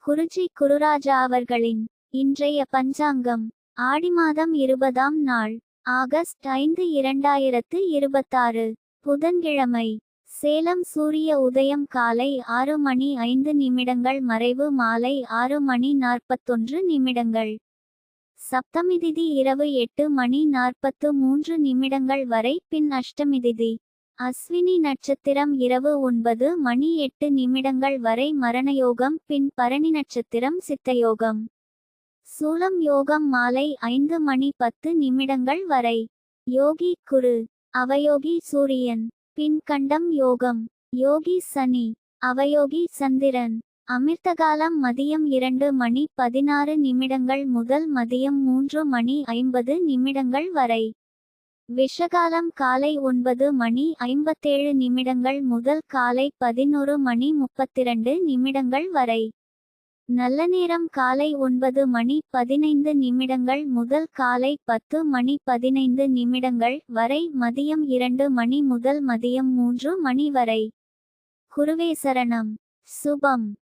குருஜி குருராஜா அவர்களின் இன்றைய பஞ்சாங்கம் ஆடி மாதம் 20ஆம் நாள் ஆகஸ்ட் 5 2026 புதன்கிழமை. சேலம் சூரிய உதயம் காலை 6:05 மறைவு மாலை 6:41 சப்தமிதிதி இரவு 8:43 வரை பின் அஷ்டமிதிதி. அஸ்வினி நட்சத்திரம் இரவு 9:08 வரை மரணயோகம் பின் பரணி நட்சத்திரம் சித்தயோகம். சூலம் யோகம் மாலை 5:10 வரை. யோகி குரு அவயோகி சூரியன் பின் கண்டம் யோகம். யோகி சனி அவயோகி சந்திரன். அமிர்தகாலம் மதியம் 2:16 முதல் மதியம் 3:50 வரை. விஷகாலம் காலை 9:57 முதல் காலை 11:32 வரை. நல்ல நேரம் காலை 9:15 முதல் காலை 10:15 வரை. மதியம் 2 முதல் மதியம் 3 வரை. குருவே சரணம். சுபம்.